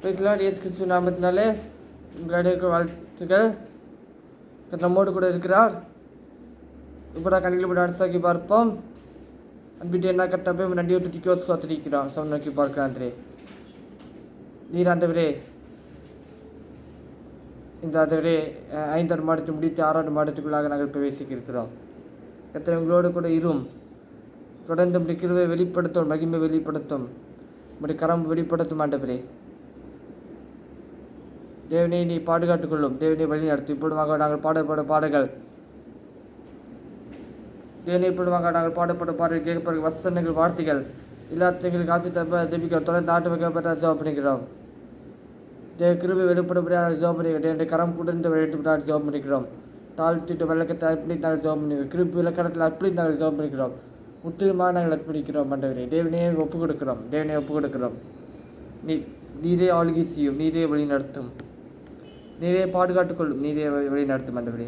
பிரைஸ்லாட் இயேசு கிறிஸ்து நாமத்தினாலே உங்களுடைய வாழ்த்துக்கள். நம்மோடு கூட இருக்கிறார். இப்போ நான் கண்ணில் போய் அனுசாக்கி பார்ப்போம். அன்பிட்டு என்ன கட்டப்போ நன்றியை துட்டிக்கோ சோத்திரிக்கிறோம். சம் நோக்கி பார்க்கிறான்றே நீர் ஆண்டவரே, இந்த ஆண்டவரே 5ஆம் மாதத்தை முடித்து 6ஆம் மாதத்துக்குள்ளாக நாங்கள் பிரவேசிக்க இருக்கிறோம். எத்தனை உங்களோடு கூட இரும். தொடர்ந்து நம்முடைய கிருபையை வெளிப்படுத்தும், மகிமை வெளிப்படுத்தும், நம்முடைய கரம் வெளிப்படுத்தும். ஆண்டவரே தேவனை நீ பாதுகாத்துக் கொள்ளும். தேவனை வழி நடத்தும். இப்பொழுதுமாக நாங்கள் பாடப்பட பாடல்கள் தேவனை இப்பொழுதுமாக நாங்கள் பாடப்பட பாடல் கேட்கப்படுற வசனங்கள் வார்த்தைகள் எல்லாத்தையும் காட்சி தப்ப தெபிக்கிறோம். தொடர்ந்து நாட்டு வைக்கப்பட்ட ஜோப் பண்ணிக்கிறோம். தேவ கிருபை வெளிப்படப்படியாக ஜோப் பண்ணிக்கிறோம். தேவனுடைய கரம் குடர்ந்து வெளியிட்டு ஜோப் பண்ணிக்கிறோம். தாழ்த்திட்டு வெள்ளக்கத்தை அர்ப்பணி நாங்கள் ஜோப் பண்ணிக்கிறோம். கிருபி விளக்கணத்தில் அர்ப்பணி நாங்கள் ஜோப் பண்ணிக்கிறோம். முற்றிலுமாக நாங்கள் அர்ப்பணிக்கிறோம். ஆண்டவரே தேவனையே ஒப்புக் கொடுக்கிறோம். தேவனையை ஒப்புக் கொடுக்கிறோம். நீரே ஆளுகை செய்யும். நீரே வழி நடத்தும். நீரே பாதுகாத்துக் கொள்ளும். நீரே வழி நடத்தும். ஆண்டவரே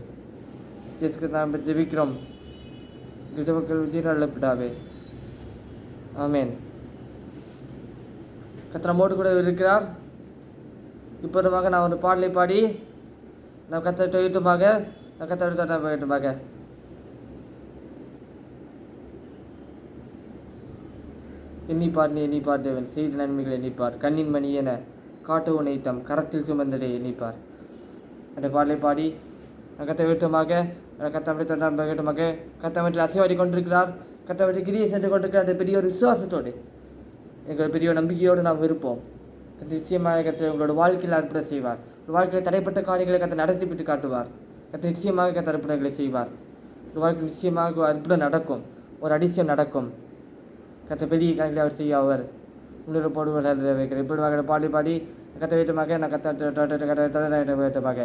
இயேசுக்கு நாம் ஜெபிக்கிறோம். கிறிஸ்தவர்கள் விஜய் நல்லப்பிடாவே ஆமேன். கத்திரமோடு கூட இருக்கிறார். இப்போதுமாக நான் ஒரு பாடலை பாடி நான் கத்தரை தொழித்துமாக நான் கத்தரை வேண்டுமாக எண்ணிப்பார். நீ எண்ணிப்பார் தேவன் செய்த நன்மைகளை எண்ணிப்பார். கண்ணின் மணி என காட்டு உனைத்தம் கரத்தில் சுமந்தடை எண்ணிப்பார். அந்த பாடலை பாடி கத்தை வீட்டமாக கத்தமடி தொண்டாக வீட்டமாக கத்தமட்டில் அசைவாடி கொண்டிருக்கிறார். கத்தமட்டி கிரியை சென்று கொண்டிருக்கிற அந்த பெரிய ஒரு விசுவாசத்தோடு எங்கள் பெரிய நம்பிக்கையோடு நாம் இருப்போம். நிச்சயமாக கத்தை உங்களோட வாழ்க்கையில் அற்புதம் செய்வார். ஒரு வாழ்க்கையில் தடைப்பட்ட காரியங்களை கத்தை நடத்திவிட்டு காட்டுவார். கத்தை நிச்சயமாக கத்த அற்புதங்களை செய்வார். ஒரு வாழ்க்கை நிச்சயமாக அற்புதம் நடக்கும். ஒரு அதிசயம் நடக்கும். கத்த பெரிய காரியங்களை அவர் செய்ய அவர் உங்களோட போடுவதை வைக்கிறேன். இப்படி பாடி பாடி கத்த வீட்டமாக நான் கத்த வீட்டமாக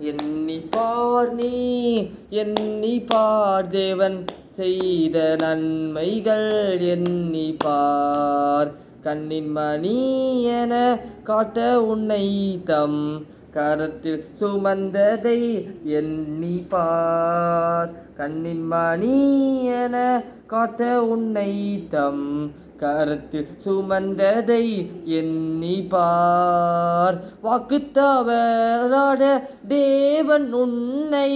எண்ணிப்பார். நீ எண்ணிப்பார் தேவன் செய்த நன்மைகள் எண்ணிப்பார். கண்ணின் மணி என காட்ட உன்னை தம் கரத்தில் சுமந்ததை எண்ணிப்பார். கண்ணின் மணி என காட்ட உன்னை தம் கரத்தில் சுமந்ததை எண்ணிப்பார். வாக்குத்தவராட தேவன் உன்னை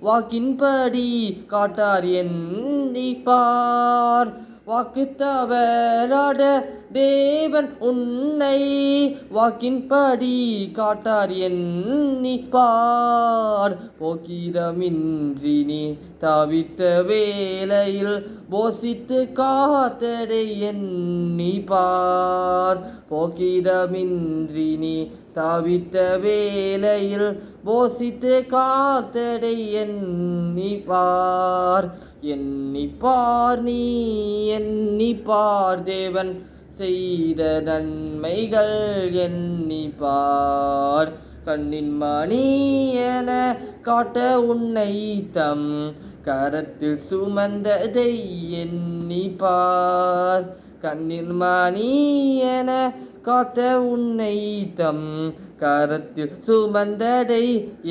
வாக்கின்படி காட்டார் எண்ணிப்பார். வாக்குத்தவராட தேவன் உன்னை வாக்கின்படி காட்டார் எண்ணிப்பார். போக்கிரமின்றி நீ தவித்த வேளையில் போசித்து காத்தடை எண்ணிப்பார். போக்கிரமின்றி நீ தவித்த வேளையில் போசித்து காத்தடை எண்ணிப்பார். எண்ணிப்பார். நீ எண்ணிப்பார் தேவன் செய்த நன்மைகள் எண்ணிப்பார். கண்ணின் மணி என காட்ட உன்னை தம் கரத்தில் சுமந்ததை எண்ணிப்பார். கண்ணின் மணி என காத்த உன்னை தம் கரத்தில் சுமந்தடை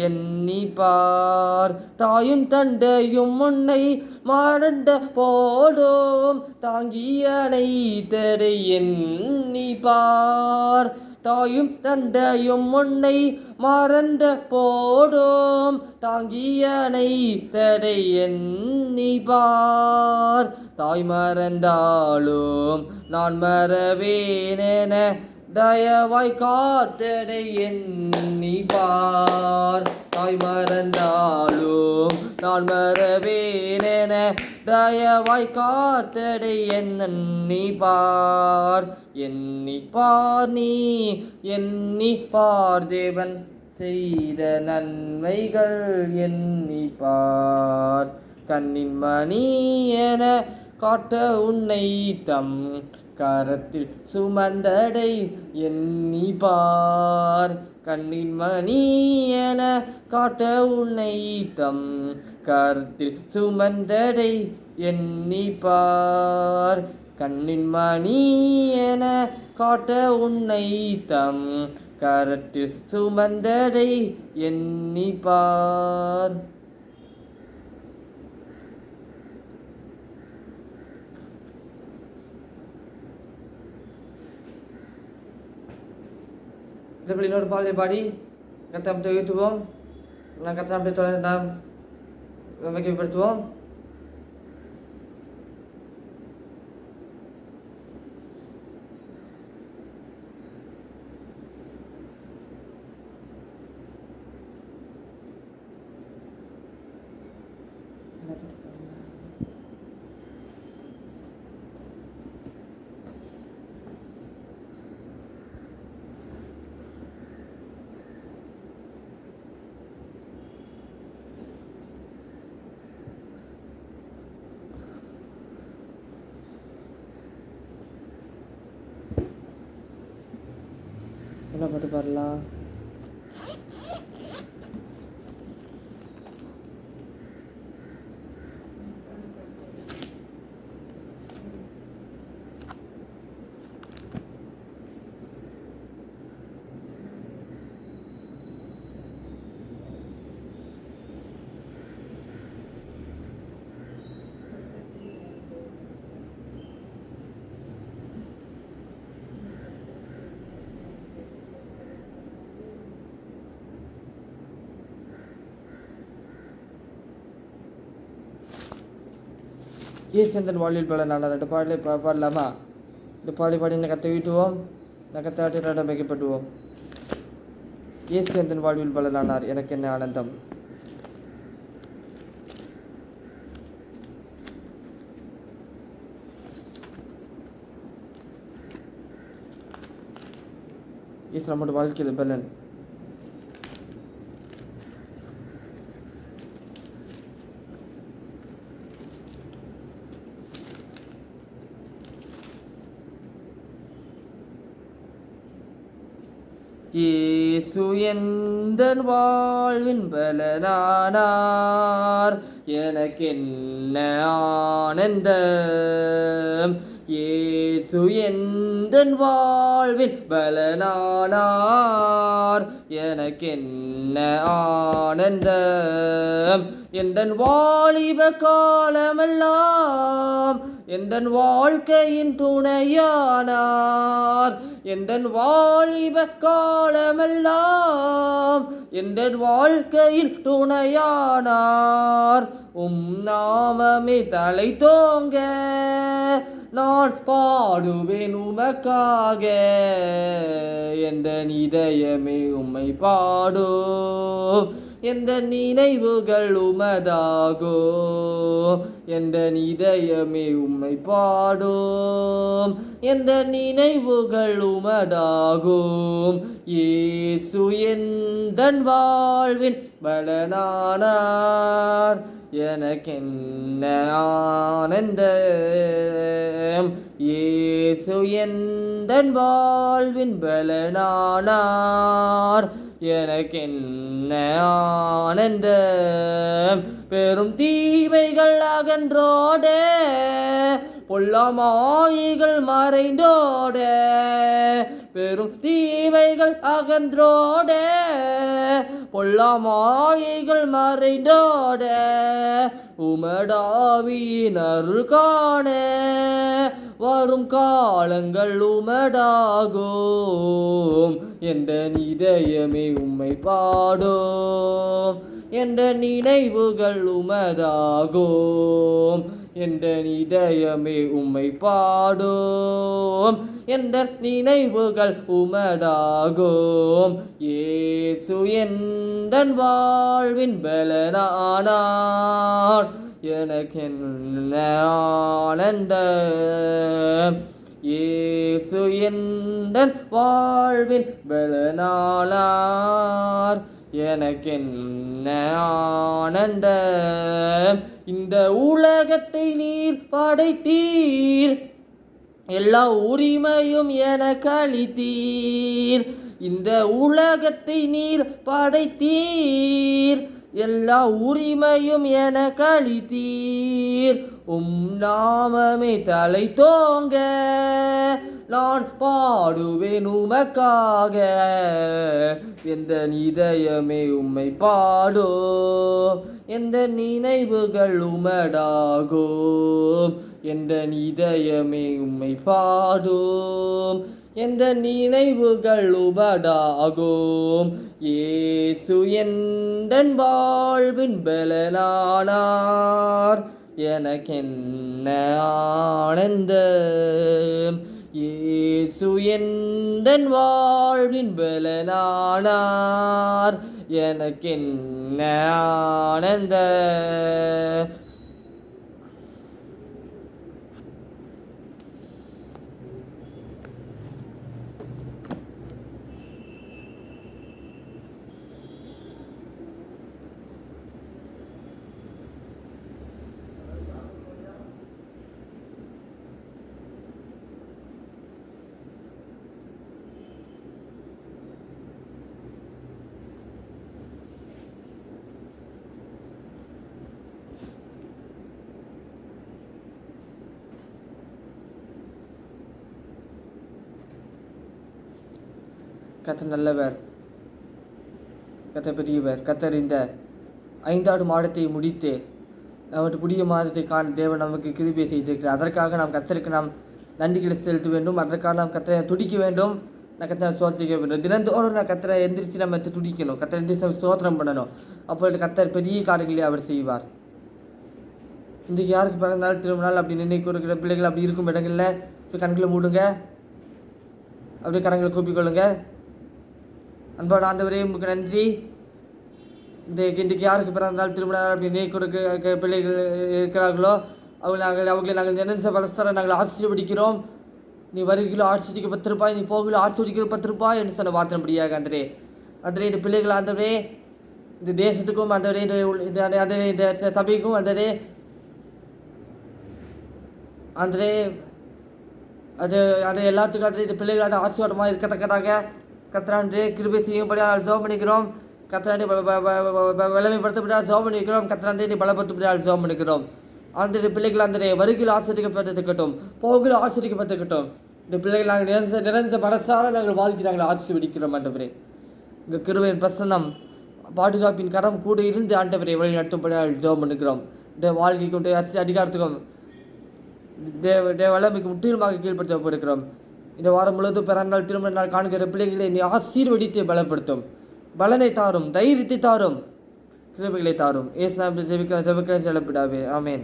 எண்ணிப்பார். தாயும் தண்டையும் உன்னை மறந்த போடும் தாங்கியனை தடை எண்ணிப்பார். தாயும் தண்டையும் உன்னை மறந்த போடும் தாங்கியனை தடை எண்ணிப்பார். தாய் மறந்தாலும் நான் மறவேனென தயவாய் காத்தடை எண்ணிப்பார். தாய் மறந்தாலும் நான் மறவேனென தயவாய் காத்தடை எண்ணிப்பார். எண்ணிப்பார். நீ எண்ணிப்பார் தேவன் செய்த நன்மைகள் எண்ணிப்பார். கண்ணின் மணி என காட்ட உன்னை தம் கரத்தில் சுமந்தடை எண்ணிப்பார். கண்ணின் மணி என காட்ட உன்னை தம் கரத்தில் சுமந்தடை எண்ணிப்பார். கண்ணின் மணி என காட்ட உன்னை தம் கரத்தில் சுமந்தடை எண்ணிப்பார். இன்னொரு பாடலை பாடி கத்தமத்தை உயர்த்துவோம். கத்தமத்தை தொடர்ந்து நாம் மகிமைப்படுத்துவோம். என்ன பாட்டு பாடலாம்? ஏசந்தன் வாழ்வில் பல நாள் 2 பாடலை பாடலாமா? இந்த பாடலை பாடி இந்த கத்தை வீட்டுவோம். இந்த கத்தாட்டி வைக்கப்பட்டுவோம். ஏசந்தன் வாழ்வில் பல நாளார் எனக்கு என்ன ஆனந்தம். ஏசு நம்மளோட வாழ்க்கையில் பலன். இயேசு எந்தன் வாழ்வின் பலனானார் எனக்கென்ன ஆனந்தம். இயேசு எந்தன் வாழ்வின் பலனானார் எனக்கென்ன ஆனந்தம். எந்தன் வாலிப காலமெல்லாம் எந்தன் வாழ்க்கையின் துணையானார். எந்தன் வாலிப காலமெல்லாம் எந்தன் வாழ்க்கையின் துணையானார். நாமமே தலை தோங்க நான் பாடுவேன் உமக்காக. எந்த இதயமே உம்மை பாடும். எந்த நினைவுகள் உமதாகும். எந்த இதயமே உம்மை பாடும். எந்த நினைவுகள் உமதாகும். இயேசு எந்தன் வாழ்வின் பலனானார் எனக்கென்ன ஆனந்தம். இயேசு எந்தன் வாழ்வின் பலனானார் எனக்கென்ன ஆனந்தம். பெரும் தீமைகள் அகன்றோட பொல்லாமாயிகள் மறைந்தோட. பெரும் தீமைகள் அகன்றோட பொல்லாமாயிகள் மறைந்தோட. உமடாவியின் அருள் காண வரும் காலங்கள் உமடாகும். எந்த இதயமே உம்மை பாடும். எந்த நினைவுகள் உமதாகும். எந்த இதயமே உம்மை பாடும். எந்த நினைவுகள் உமதாகும். இயேசு எந்தன் வாழ்வின் பலனானார் எனக்கென்ன ஆனந்தம். இயேசு எந்தன் வாழ்வின் பலனானார் எனக்கென்ன ஆனந்தம். இந்த உலகத்தை நீர் படைத்தீர். எல்லா உரிமையும் எனக்கு அளித்தீர். இந்த உலகத்தை நீர் படைத்தீர். எல்லா உரிமையும் எனக்கு அளித்தீர். நாமமே தலை தோங்க நான் பாடுவேன் உமக்காக. எந்த இதயமே உம்மை பாடும். எந்த நினைவுகள் உமடாகும். எந்த இதயமே உம்மை பாடும். எந்த நினைவுகள் உபடாகும். இயேசு எந்தன் வாழ்வின் பலனானார், எனக்கென்ன ஆனந்தம். இயேசு எந்தன் வாழ்வின் பலனானார், எனக்கென்ன ஆனந்தம். கர்த்தர் நல்லவர், கர்த்தர் பெரியவர். கர்த்தர் இந்த 5 மாதத்தை முடித்து நமக்கு புதிய மாதத்தை காண தேவன் நமக்கு கிருபை செய்திருக்கிறார். அதற்காக நாம் கர்த்தருக்கு நாம் நன்றிகளை செலுத்த வேண்டும். அதற்காக நாம் கர்த்தரை துடிக்க வேண்டும். நான் கர்த்தரை ஸ்தோத்திரிக்க வேண்டும். தினந்தோறும் நான் கர்த்தரை எந்திரிச்சு நம்ம துடிக்கணும். கர்த்தரை எந்திரிச்சு ஸ்தோத்திரம் பண்ணணும். அப்பொழுது கர்த்தர் பெரிய காரியங்களை அவர் செய்வார். இன்றைக்கு யாருக்கு பிறந்தநாள் திருமணநாள் அப்படி நினைக்க இருக்கிற பிள்ளைகள் அப்படி இருக்கும் இடங்களில் இப்போ கண்களை மூடுங்க, அப்படியே கரங்களை கூப்பிக்கொள்ளுங்க. அன்பான ஆண்டவரே, உங்களுக்கு நன்றி. இன்றைக்கு யாருக்கு பிறந்த நாள் திருமண நாள் அப்படி நினைக்க பிள்ளைகள் இருக்கிறார்களோ அவர்களை நாங்கள் நினைச்ச பலஸ்தர நாங்கள் ஆசீர்வதிக்கிறோம். நீ வருகிலோ ஆசிரியக்கு 10 ரூபாய், நீ போகிலோ ஆசிரியக்கு 10 ரூபாய் என்று சொன்ன வார்த்தைப்படியாக ஆண்டவரே, ஆண்டவரே இந்த பிள்ளைகள் ஆண்டவரே, இந்த தேசத்துக்கும் ஆண்டவரே, இந்த சபைக்கும் ஆண்டவரே, ஆண்டவரே அது எல்லாத்துக்கும் ஆண்டவரே இந்த பிள்ளைகளான ஆசீர்வாதமாக இருக்கத்தக்கதாக கர்த்தராண்டே கிருபை செய்யும்படியாக ஜெபம் பண்ணிக்கிறோம். கர்த்தராண்டே வலிமைப்படுத்தப்படியாக ஜெபம் பண்ணிக்கிறோம். கர்த்தராண்டே நீ பலப்படுத்தப்படியாக ஜெபம் பண்ணிக்கிறோம். அந்த பிள்ளைகள் அந்த வருகையில் ஆசிரியக்கப்பட்டிருக்கட்டும், போகில் ஆசிரியக்கப்பட்டிருக்கட்டும். இந்த பிள்ளைகள் நாங்கள் நிறைஞ்ச மனசார நாங்கள் வாழ்க்கை நாங்கள் ஆசீர்வதிக்கிறோம். ஆண்டவரே, இந்த கிருபையின் பிரசன்னம் பாதுகாப்பின் கரம் கூட இருந்து ஆண்டவரை வழி நடத்தும்படியாக ஜெபம் பண்ணிக்கிறோம். இந்த வாழ்க்கைக்கு அதிகாரத்துக்கும் வல்லமைக்கு முற்றிலுமாக கீழ்படுத்தப்பட்டிருக்கிறோம். இந்த வாரம் முழுவதும் பிறந்தால் திருமண நாள் காண்கிற பிள்ளைகளை நீ ஆசீர்வதித்து பலப்படுத்தும். பலனை தாரும், தைரியத்தை தாரும், கிருபைகளை தாரும். ஏசுநாமத்தில் ஜெபிக்கிறேன் செல்லப்பிடாவே, ஆமேன்.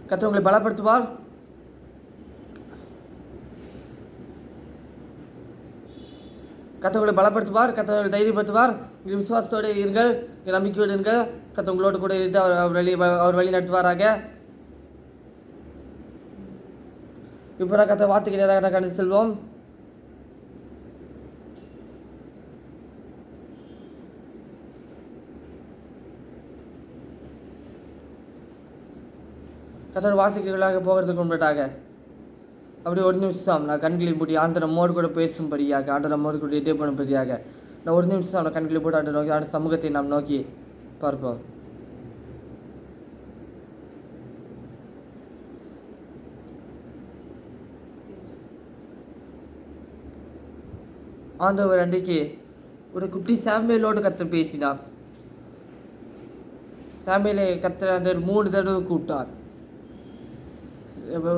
கர்த்தர் உங்களை பலப்படுத்துவார். கர்த்தர் உங்களை பலப்படுத்துவார். கர்த்தர் உங்களை தைரியப்படுத்துவார். விசுவாசத்தோடு இருங்கள், நம்பிக்கையோடு இருங்கள். கர்த்தர் உங்களோடு கூட இருந்து அவர் வழி நடத்துவாராக. இப்போ நான் கர்த்தர் வார்த்தைக்கு நேராக கடந்து செல்வோம். கர்த்தர் வார்த்தைகளாக போகிறதுக்கு முன்பதாக அப்படி ஒரு நிமிஷம் நான் கண்களை மூடி ஆண்டு நம்மோடு கூட பேசும்படியாக, ஆண்டு நம்மோடு கூட இதே பண்ணும்படியாக நான் ஒரு நிமிஷம் நான் கண்களை போட்டு ஆண்டு நோக்கி ஆண்டு சமூகத்தை நாம் நோக்கி பார்ப்போம். ஆண்டவர் அன்றைக்கு ஒரு குட்டி சாமுவேலோடு கர்த்தர் பேசினார். சாமுவேலை கர்த்தர் அந்த 3 தடவை கூப்பிட்டார்.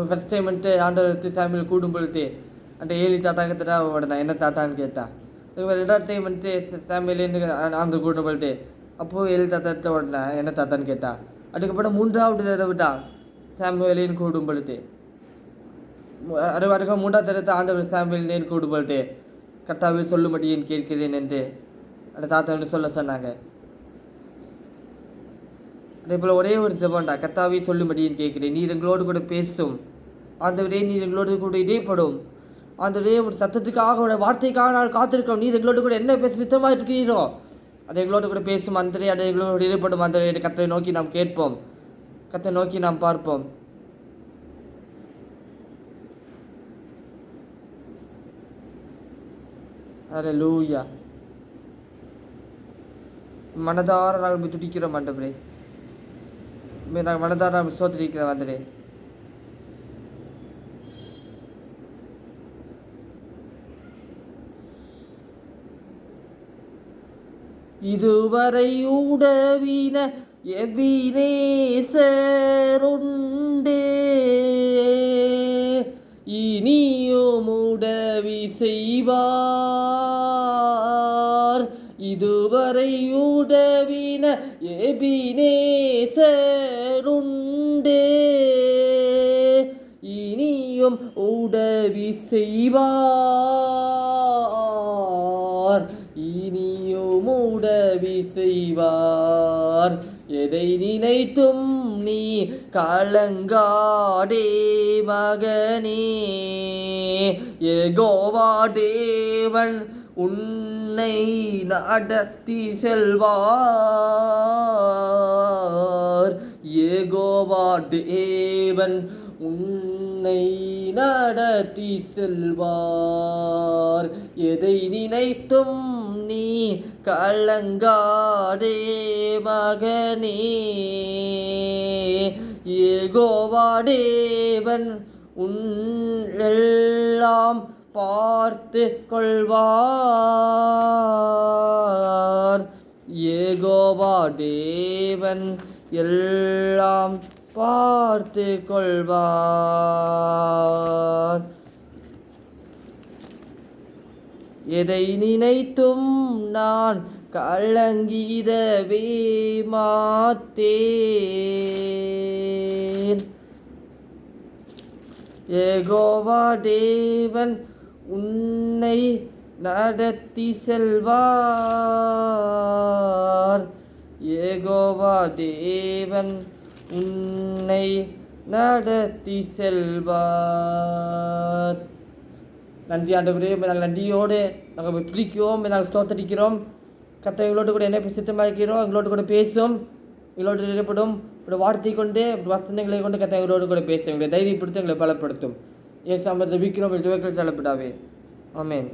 ஃபஸ்ட் டைம் வந்துட்டு ஆண்டவர் சாமுவேல் கூடும் பொழுது அந்த ஏலி தாத்தா கிட்ட உடனே என்ன தாத்தான்னு கேட்டா. 2வது டைம் வந்துட்டு சாமுவேலேருந்து ஆண்டவர் கூடும் பொழுது அப்போது ஏலி தாத்தா உடனே என்ன தாத்தான்னு கேட்டா. அதுக்கப்புறம் 3வது தடவை தான் சாமுவேலேன்னு கூடும் பொழுது, அதுக்கு 3வது தடவை ஆண்டவர் சாமுவேலேன்னு கூடும் பொழுது கர்த்தாவே சொல்லும்படியேன் கேட்கிறேன் என்று அந்த தாத்தா வந்து சொல்ல சொன்னாங்க. அதே போல் ஒரே ஒரு ஜெபம்டா, கர்த்தாவே சொல்லும்படியேன் கேட்கிறேன், நீர் எங்களோடு கூட பேசும் ஆண்டவரே, நீர் எங்களோடு கூட இடைப்படும் ஆண்டவரே, ஒரு சத்தத்துக்காக ஒரு வார்த்தைக்காக நாங்கள் காத்திருக்கோம். நீர் எங்களோடு கூட என்ன பேச சித்தமாக இருக்கிறீரோ அதை எங்களோடு கூட பேசும் ஆண்டவரே, அதை எங்களோடு இடைப்படும் ஆண்டவரே. கர்த்தரை நோக்கி நாம் கேட்போம், கர்த்தரை நோக்கி நாம் பார்ப்போம். அல்லேலூயா. மனதார நாங்கள் துடிக்கிறோம் ஆண்டவரே, நாங்கள் மனதார நாங்கள் ஸ்தோத்திரிக்கிறோம் ஆண்டவரே. இதுவரை உடவின எபினேசருண்டே, இதுவரை உதவின எபினேசருண்டே, இனியும் உதவி செய்வார், இனியும் உதவி செய்வார். எதை நினைத்தும் நீ கலங்காதே மகனே, யெகோவா தேவன் உன்னை நடத்தி செல்வார், யெகோவா தேவன் உன்னை நடத்தி செல்வார். எதை நினைத்தும் நீ கலங்காதே மகனே, யெகோவா தேவன் எல்லாம் பார்த்து கொள்வார், யெகோவா தேவன் எல்லாம் பார்த்து கொள்வார். எதை நினைத்தும் நான் கலங்கிடவே மாட்டேன், யெகோவா தேவன் உன்னை நடத்தி செல்வார், யெகோவா தேவன் உன்னை நடத்தி செல்வார். நன்றி ஆண்டவரே, நாங்கள் நன்றியோடு நாங்கள் துதிக்கிறோம், நாங்கள் ஸ்தோத்தரிக்கிறோம். கர்த்தர் எங்களோடு கூட என்ன சித்தமாக இருக்கிறோம், எங்களோடு கூட பேசும், எங்களோடு நிலைப்படும். இப்படி வார்த்தை கொண்டு வசனங்களை கொண்டு கர்த்தர் எங்களோடு கூட பேசும், எங்களை தைரியப்படுத்தும், எங்களை பலப்படுத்தும். ஏசு நாமத்தில் ஜெபிக்கிறோம், ஜெபங்கள் தள்ளப்படாவே. ஆமென்.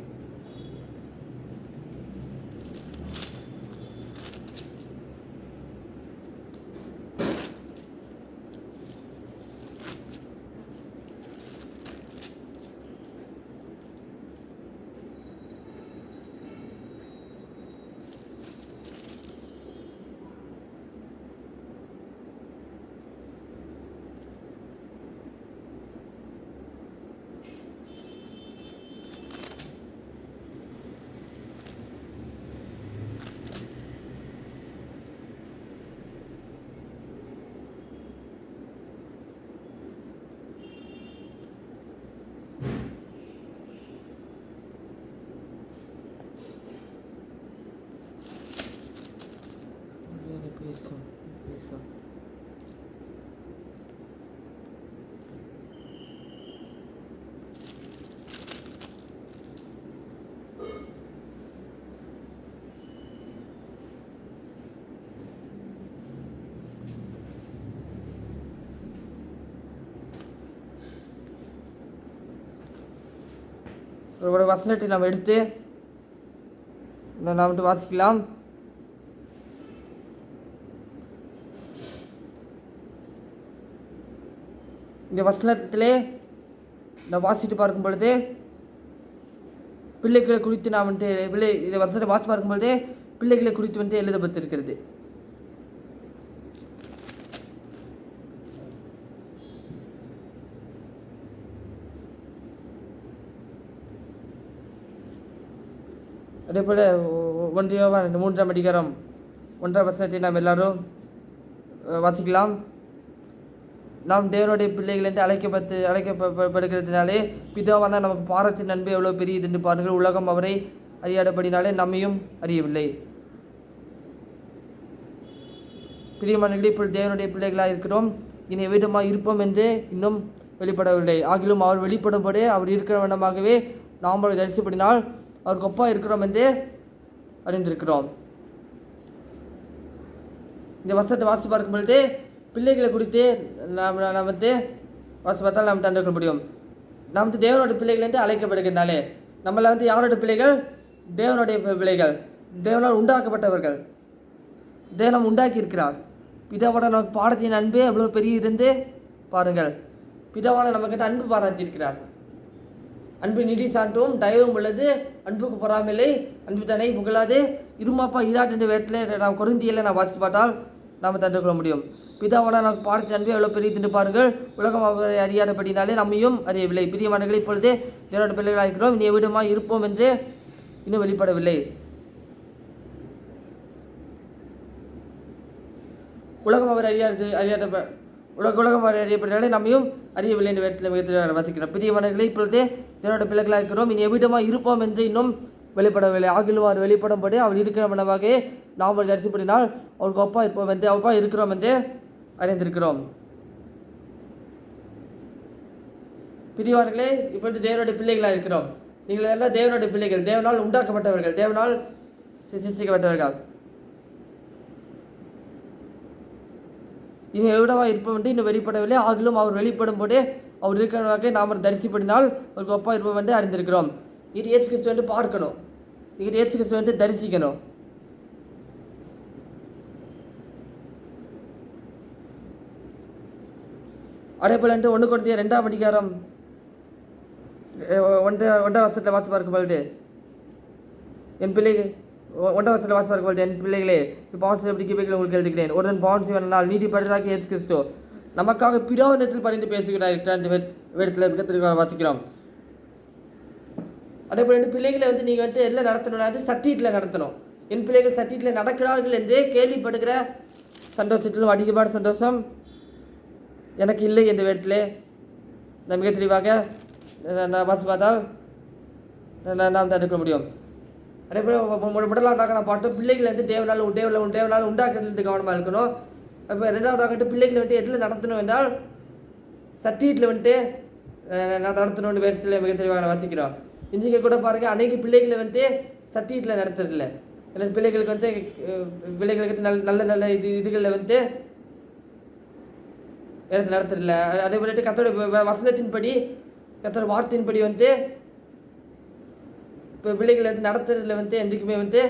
பேசும் பேசும் ஒரு வசனத்தை நாம் எடுத்து நாம் வாசிக்கலாம். இந்த வசனத்திலே நான் வாசிட்டு பார்க்கும் பொழுது பிள்ளைகளை குறித்து நாம் இந்த வசனத்தை வாசி பார்க்கும் பொழுது பிள்ளைகளை குறித்து எழுதப்பட்டிருக்கிறது. அதே போல் 1 யோவான் 3ஆம் அதிகாரம் 1ஆம் வசனத்தை நாம் எல்லாரும் வாசிக்கலாம். நாம் தேவனுடைய பிள்ளைகள் என்று அழைக்கப்படுகிறதுனாலே பிதாவான நமக்கு பாரத்தின் நன்மை எவ்வளோ பெரியது என்று பாருங்கள். உலகம் அவரை அறியாதபடினாலே நம்மையும் அறியவில்லை. பிரியமானவர்களே, இப்பொழுது தேவனுடைய பிள்ளைகளாக இருக்கிறோம், இனி எவ்விதமாக இருப்போம் என்று இன்னும் வெளிப்படவில்லை. ஆகிலும் அவர் வெளிப்படும்படி அவர் இருக்கிற வண்ணமாகவே நாம் அவரை தரிசிப்படினால் அவருக்கு ஒப்பாக இருக்கிறோம் என்று அறிந்திருக்கிறோம். இந்த வசனத்தை வாசி பார்க்கும் பொழுது பிள்ளைகளை குறித்து நாம் வாசி பார்த்தால் நாம் தண்டிக்க முடியும். நாம் தேவனுடைய பிள்ளைகள் என்று அழைக்கப்படுகிறனாலே நம்மளை யாரோட பிள்ளைகள்? தேவனுடைய பிள்ளைகள், தேவனால் உண்டாக்கப்பட்டவர்கள். தேவனம் உண்டாக்கி இருக்கிறார். பிதாவோட நமக்கு பாடத்தின் அன்பு எவ்வளோ பெரிய இருந்து பாருங்கள். பிதாவோட நமக்கு அன்பு பாராட்டியிருக்கிறார். அன்பு நிதி சாட்டும் தயவும் உள்ளது, அன்புக்கு பொறாமில்லை, அன்பு தன்னை புகழாது, இருமாப்பா இராட் என்ற வேட்டில் நாம் கொருந்தியில் நாம் வாசித்து பார்த்தால் நாம் தந்துக்கொள்ள முடியும். பிதாவோட நமக்கு பாடத்தின் அன்பு எவ்வளோ பெரிய தின்று பாருங்கள். உலகம் அவரை அறியாதபடினாலே நம்மையும் அறியவில்லை. பிரியமானவர்களே, இப்பொழுது தேவனுடைய பிள்ளைகளாக இருக்கிறோம், இனி எவ்விடமாக இருப்போம் என்று இன்னும் வெளிப்படவில்லை. உலகம் அவர் உலகம் அவர் அறியப்பட்டாலே நம்மையும் அறியவில்லை என்ற வேதத்தில் மிகத்தில் வசிக்கிறோம். பிரியமானவர்களே, இப்பொழுதே தேவனுடைய பிள்ளைகளாக இருக்கிறோம். இனி எவ்விடமாக இருப்போம் என்று இன்னும் வெளிப்படவில்லை. ஆகிலும் அவர் வெளிப்படும்படி அவர் இருக்கிற மனமாக நாம் தரிசிப்படினால் அவருக்கு அப்பா இருப்போம் என்று அப்பா இருக்கிறோம் என்று அறிந்திருக்கிறோம். பிரியமானவர்களே, இப்பொழுது தேவனுடைய பிள்ளைகளாக இருக்கிறோம். நீங்கள் எல்லாம் தேவனுடைய பிள்ளைகள், தேவனால் உண்டாக்கப்பட்டவர்கள், தேவனால் சிருஷ்டிக்கப்பட்டவர்கள். இனி எவ்விடமாக இருப்போம் என்று இன்னும் வெளிப்படவில்லை. ஆகிலும் அவர் வெளிப்படும் போதே அவர் இருக்கிறவர்கள் நாம் தரிசிப்படினால் அவருக்கு ஒப்பா இருப்போம் என்று அறிந்திருக்கிறோம். இது இயேசு கிறிஸ்து வந்து பார்க்கணும், இது இயேசு கிறிஸ்து வந்து தரிசிக்கணும். அதேபோல் என்று 1 Corinthians 2 அதிகாரம் 1 வருஷத்தில் வாசி பார்க்கும் பொழுது என் பிள்ளைகள் 1 வருஷத்தில் வாசி பார்க்கும் பொழுது என் பிள்ளைகளே பாவம் செய்ய பிடிக்கவைகள் உங்களுக்கு எழுதுகிறேன். ஒருவன் பாவம் செய்வனால் நீதி படுறாக இயேசு கிறிஸ்து நமக்காக பிராவனத்தில் பரிந்து பேசுகிறார். இந்த வேடத்தில் மிகத்திற்காக வாசிக்கிறோம். அதேபோல் என் பிள்ளைகளை வந்து நீங்கள் வந்து எல்லாம் நடத்தணும்னா அது சத்தியத்தில் நடத்தணும். என் பிள்ளைகள் சத்தியத்தில் நடக்கிறார்கள் என்று கேள்விப்படுகிற சந்தோஷத்திலும் அதிகமான சந்தோஷம் எனக்கு இல்லை. இந்த வேடத்தில் நான் மிக தெளிவாக நான் வாசி பார்த்தால் நாம் தான் இருக்க முடியும். அதே போல் முதலாவதாக நான் பார்த்தோம், பிள்ளைகளை வந்து தேவனால் உண்டாக்குறது கவனமாக இருக்கணும். அப்போ ரெண்டாவதாக வந்துட்டு பிள்ளைகளை வந்துட்டு எதில் நடத்தணும் என்றால் சத்தியத்தில் வந்துட்டு நடத்தணும்னு வேடத்தில் மிக தெளிவாக நான் வாசிக்கிறோம். இன்றைக்கு கூட பாருங்கள், அநேக பிள்ளைகளை வந்து சத்தியத்தில் நடத்துறதில்ல. பிள்ளைகளுக்கு வந்து பிள்ளைகளுக்கு நல்ல நல்ல இதுகளில் வந்து இடத்துல நடத்துறதில்ல. அதே போல கர்த்தருடைய வசனத்தின்படி கர்த்தருடைய வார்த்தையின்படி வந்து இப்போ பிள்ளைகளை வந்து நடத்துறதுல வந்து என்றைக்குமே வந்து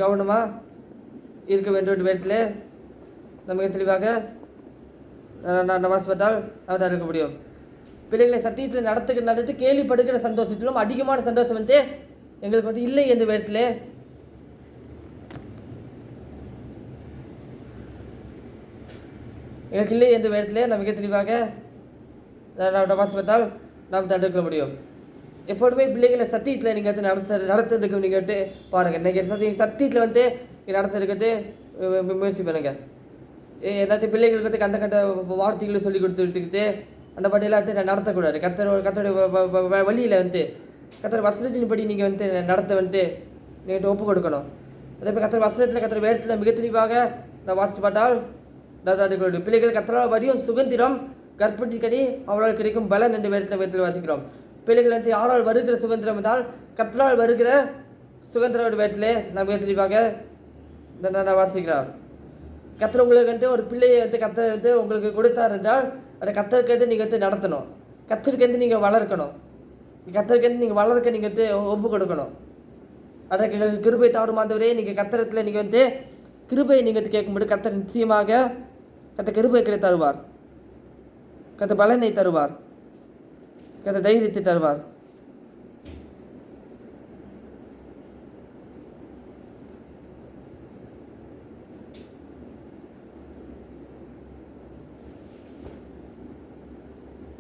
கவனமாக இருக்க வேண்டிய ஒரு வேடத்தில் நமக்கு தெளிவாக நான் வாசிப்பதால் அவரால் இருக்க முடியும். பிள்ளைகளை சத்தியத்தில் நடந்து கேள்விப்படுகிற சந்தோஷத்திலும் அதிகமான சந்தோஷம் வந்து எங்களுக்கு வந்து இல்லை. எந்த வேடத்தில் எங்களுக்கு இல்லை என்ற வேடத்தில் நம்ம மிக தெளிவாக வாசிப்பதால் நாம் தடுக்க முடியும். எப்போதுமே பிள்ளைகளை சத்தியத்தில் நீங்கள் வந்து நடத்துறதுக்கு நீங்கள் வந்து பாருங்கள். நீங்கள் சத்தியத்தில் வந்து நடத்துறதுக்கு முயற்சி பண்ணுங்கள். எல்லாத்தையும் பிள்ளைகளுக்கு வந்து கண்ட வார்த்தைகளை சொல்லி கொடுத்துக்கிட்டு அந்த பாட்டியெல்லாம் வந்து நடத்தக்கூடாது. கர்த்தருடைய வழியில் வந்து கர்த்தர் வசனத்தின்படி நீங்கள் வந்து நடத்த வந்து நீங்கள் ஒப்பு கொடுக்கணும். அதே போல் கர்த்தர் வசனத்தில் கர்த்தர் வேடத்தில் மிக தெளிவாக நான் வாசித்து பார்த்தால் பிள்ளைகள் கர்த்தரால் வரியும் சுதந்திரம் கர்ப்பத்திற்கடி அவரால் கிடைக்கும் பலன் என்ற வேடத்தில் வாசிக்கிறோம். பிள்ளைகள் வந்து யாரால் வருகிற சுதந்திரம் என்றால் கர்த்தரால் வருகிற சுதந்திர வேடத்தில் நான் மிக தெளிவாக நான் வாசிக்கிறோம். கர்த்தர் உங்களுக்கு வந்து ஒரு பிள்ளையை வந்து கர்த்தர் வந்து உங்களுக்கு கொடுத்தார் என்றால் அந்த கர்த்தருக்கு வந்து நீங்கள் வந்து நடத்தணும். கர்த்தருக்கு வந்து நீங்கள் வளர்க்கணும். கர்த்தருக்கு வந்து நீங்கள் வளர்க்க நீங்கள் வந்து ஒப்பு கொடுக்கணும். அதற்கு கிருபை தாருமாந்தவரே நீங்கள் கர்த்தரத்தில் நீங்கள் வந்து கிருபையை நீங்கள் வந்து கேட்கும்போது கர்த்தர் நிச்சயமாக கர்த்தர் கிருபை தருவார். கர்த்தர் பலனை தருவார். கர்த்தர் தைரியத்தை தருவார்.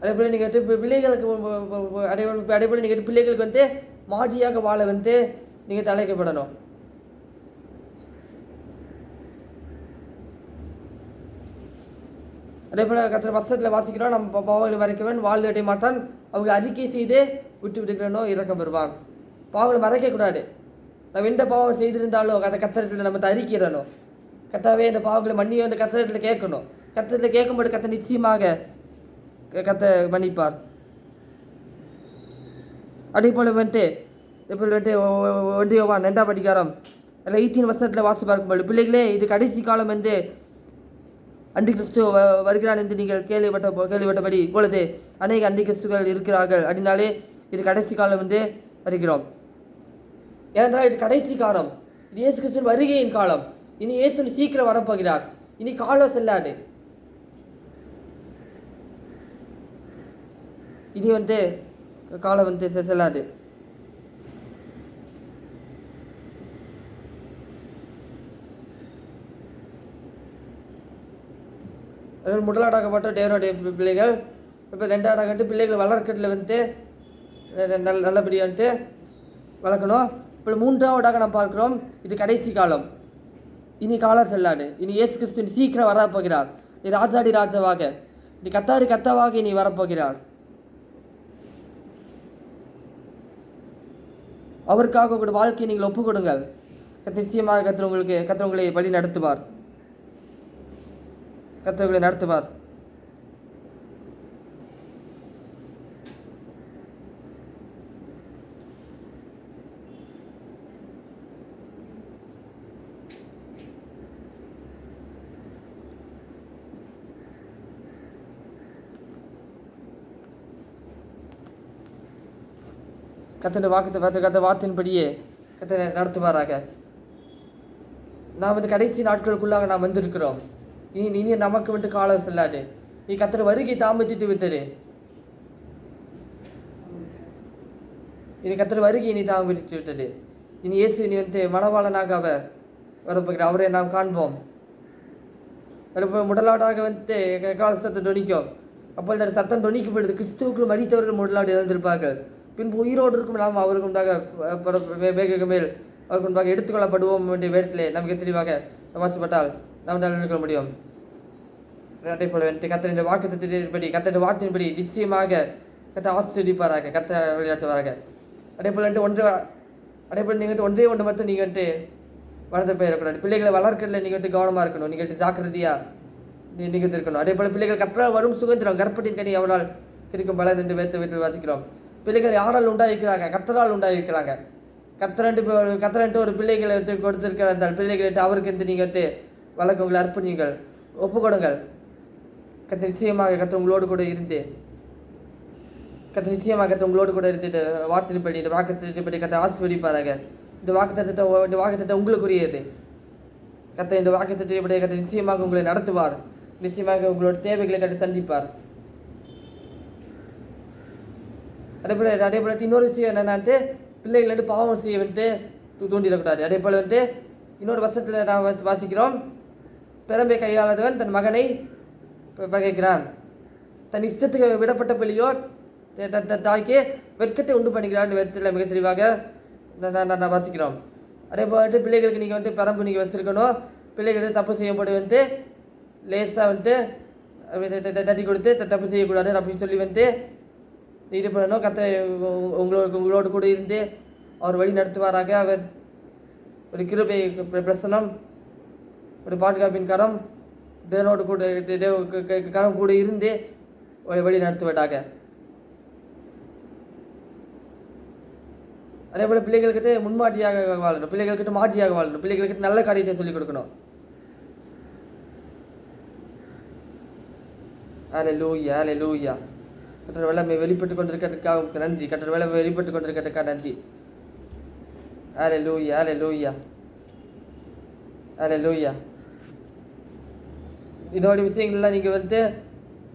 அதே போல் நீங்கள் வந்து பிள்ளைகளுக்கு அதே போல் நீங்கள் பிள்ளைகளுக்கு வந்து மாதிரியாக வாழ வந்து நீங்கள் தலைக்கப்படணும். அதே போல் கர்த்தர் வசனத்தில் வாசிக்கிறோம், நம்ம பாவங்களை மறைக்கவன் வாழ்வு அடைய மாட்டான், அவங்க அறிக்கை செய்து விட்டு விடுக்கிறனோ இறக்கம் பெறுவான். பாவங்களை மறைக்கக்கூடாது. நம்ம எந்த பாவம் செய்திருந்தாலும் அதை கர்த்தரத்தில் நம்ம அறிக்கிறணும். கர்த்தாவே இந்த பாவங்களை மன்னியோ அந்த கர்த்தரத்தில் கேட்கணும். கர்த்தரத்தில் கேட்கும்போது கர்த்தர் நிச்சயமாக கர்த்தர் மன்னிப்பார். அதே போல் வந்துட்டு இப்போ வந்துட்டு 1 யோவான் 2 அதிகாரம் 18 வசனத்தில் வாசி பார்க்கும்போது பிள்ளைகளே இது கடைசி காலம் வந்து அந்தி கிறிஸ்து வருகிறான் என்று நீங்கள் கேள்விப்பட்டபடி இப்பொழுது அநேக அந்தி கிறிஸ்துகள் இருக்கிறார்கள். அதனாலே இது கடைசி காலம் வந்து வருகிறோம். ஏனென்றால் இது கடைசி காலம், இது இயேசு கிறிஸ்துவின் வருகையின் காலம். இனி இயேசு சீக்கிரம் வரப்போகிறார். இனி காலம் செல்லாது. இது வந்து காலம் வந்து செல்லாது. முதலாடாகப்பட்ட தேவனுடைய பிள்ளைகள் இப்போ ரெண்டாவதாக வந்துட்டு பிள்ளைகள் வளர்க்கறதுல வந்து நல்லபடியாக வந்துட்டு வளர்க்கணும். இப்போ 3ஆவதாக நாம் பார்க்குறோம், இது கடைசி காலம். இனி காலம் செல்லாது. இனி இயேசு கிறிஸ்து சீக்கிரம் வரப்போகிறார். நீ ராஜாடி ராஜாவாக, நீ கத்தாடி கத்தாவாக நீ வரப்போகிறார். அவருக்காக உங்களுடைய வாழ்க்கையை நீங்கள் ஒப்புக் கொடுங்கள். நிச்சயமாக கர்த்தர் உங்களை வழி நடத்துவார். கர்த்தர் உங்களை நடத்துவார். கர்த்தருடைய வார்த்தையின்படியே கர்த்தர் நடத்துவாராக. நாம் கடைசி நாட்களுக்குள்ளாக நாம் வந்திருக்கிறோம். இனி நமக்கு விட்டு காலம் செல்லாது. நீ கர்த்தர் வருகை தாமதித்து விட்டது. இனி கர்த்தர் வருகை இனி தாமதித்து விட்டது. இனி இயேசு இனி மணவாளனாக அவர் வரப்போகிறார். அவரை நாம் காண்போம். முதலாவதாக காலத்தை தொனிக்கும். அப்பொழுது சத்தம் தொனிக்கப்படுது. கிறிஸ்துவுக்குள் மரித்தவர்கள் முதலாவது எழுந்திருப்பார்கள். பின்பு உயிரோடு இருக்கும் நாம் அவருக்கு உண்டாக வேக மேல் அவருக்கு முன்பாக எடுத்துக்கொள்ளப்படுவோம் என்ற வேடத்திலே நமக்கு தெளிவாக வாசிப்பட்டால் நாம் நினைக்க முடியும். அதே போல கர்த்தருடைய வாக்குத்தத்தத்தின்படி கர்த்தருடைய வார்த்தையின்படி நிச்சயமாக கர்த்தர் ஆசீர்வதிப்பாராக, கர்த்தர் வழிநடத்துவாராக. அதே போல் நீங்கள் ஒன்றே ஒன்று மட்டும் நீங்கள் வளர்ந்து போயிடக்கூடாது. பிள்ளைகளை வளர்க்கறதுல நீங்கள் கவனமாக இருக்கணும். நீங்கள் ஜாக்கிரதையாக நீங்கள் இருக்கணும். அதே போல் பிள்ளைகள் கர்த்தரால் வரும் சுதந்திரம் கர்ப்பத்தின் கனி அவரால் கிடைக்கும் பலன் என்று வேதத்தில் வாசிக்கிறோம். பிள்ளைகள் யாரால் உண்டாயிருக்கிறாங்க? கர்த்தரால் உண்டாயிருக்கிறாங்க. கர்த்தரன்ட்டு ஒரு பிள்ளைகளை கொடுத்திருக்கிற அந்த பிள்ளைகளை அவருக்கு நீங்கள் வழக்கு உங்களை அர்ப்பணிங்கள், ஒப்புக்கொடுங்கள். கர்த்தர் நிச்சயமாக கர்த்தர் உங்களோடு கூட இருந்து உங்களோடு கூட இருந்து வார்த்தைப்படி இந்த வாக்குத்தத்தப்படி கர்த்தர் ஆசீர்வதிப்பாராக. இந்த வாக்குத்தத்தம் உங்களுக்குரியது. கர்த்தர் இந்த வாக்குத்தத்தப்படி கர்த்தர் நிச்சயமாக உங்களை நடத்துவார். நிச்சயமாக உங்களோட தேவைகளை கர்த்தர் சந்திப்பார். அதே போல் இன்னொரு விஷயம் என்னென்னா பிள்ளைகள் பாவம் செய்ய தூண்டிடக்கூடாது. அதே போல் இன்னொரு வருஷத்தில் நாம் வாசிக்கிறோம், பிறம்பை கையாளாதவன் தன் மகனை பகைக்கிறான், தன் இஷ்டத்துக்கு விடப்பட்ட பிள்ளையோ தன் தாய்க்கு வெட்கத்தை உண்டு பண்ணிக்கிறான். விதத்தில் மிக தெளிவாக நான் வாசிக்கிறோம். அதே போல் பிள்ளைகளுக்கு நீங்கள் பரம்பு நீங்கள் வச்சுருக்கணும். பிள்ளைகள் தப்பு செய்யப்பட்டு லேசாக தட்டி கொடுத்து தப்பு செய்யக்கூடாது அப்படின்னு சொல்லி இது பண்ணணும். கர்த்தர் உங்களோடு கூட இருந்து அவர் வழி நடத்துவாராக. அவர் ஒரு கிருபை பிரசனம், ஒரு பாதுகாப்பின் கரம், தேவனோடு கூட கரம் கூட இருந்து வழி நடத்துவதாக. அதே போல் பிள்ளைகளுக்கிட்ட முன்மாட்டியாக வாழணும், பிள்ளைகள்கிட்ட மாட்டியாக வாழணும், பிள்ளைகளுக்கிட்ட நல்ல காரியத்தை சொல்லிக் கொடுக்கணும். ஹல்லேலூயா, ஹல்லேலூயா. கர்த்தர் வல்லமை வெளிப்பட்டு கொண்டிருக்கிறதுக்காக நன்றி. கர்த்தர் வல்லமை வெளிப்பட்டு கொண்டிருக்கிறதுக்காக நன்றி. ஹல்லேலூயா, ஹல்லேலூயா, ஹல்லேலூயா. இதோட விஷயங்கள்லாம் நீங்கள்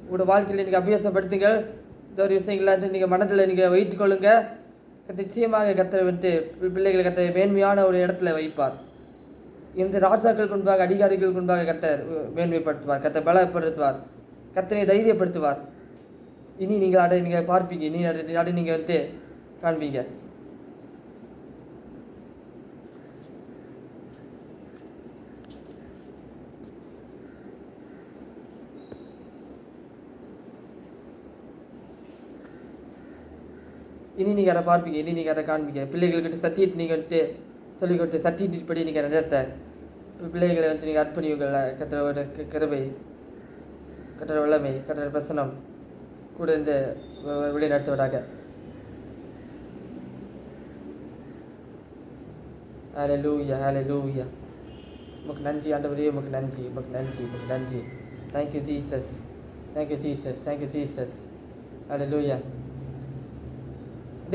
உங்களோட வாழ்க்கையில் நீங்கள் அபியாசப்படுத்துங்கள். இதோட விஷயங்கள்லாம் நீங்கள் மனதில் நீங்கள் வைத்துக்கொள்ளுங்க. நிச்சயமாக கர்த்தர் பிள்ளைகளை கர்த்தர் மேன்மையான ஒரு இடத்துல வைப்பார். இந்த ராஜாக்களுக்கு முன்பாக அதிகாரிகளுக்கு முன்பாக கர்த்தர் மேன்மைப்படுத்துவார், கர்த்தர் பலப்படுத்துவார், கர்த்தரை தைரியப்படுத்துவார். இனி நீங்கள் பார்ப்பீங்க, இனி அதை நீங்கள் காண்பீங்க. இனி நீங்கள் அதை பார்ப்பீங்க, இனி நீங்கள் அதை காண்பீங்க. பிள்ளைகள்கிட்ட சத்தியத்தை நீங்கள் சொல்லிக் கொடுத்து சத்தியத்தின்படி நீங்கள் நடத்த பிள்ளைகளை நீங்கள் அர்ப்பணியுங்கள். கர்த்தரோட கிருபை, கர்த்தர் வல்லமை, கர்த்தர் பிரசனம் கூட இருந்து வழி நடத்துவதாக. ஹல்லேலூயா, ஹல்லேலூயா. உமக்கு நன்றி ஆண்டவரே, உமக்கு நன்றி, உமக்கு நன்றி, உமக்கு நன்றி. Thank you Jesus, thank you Jesus, thank you Jesus. ஹல்லேலூயா.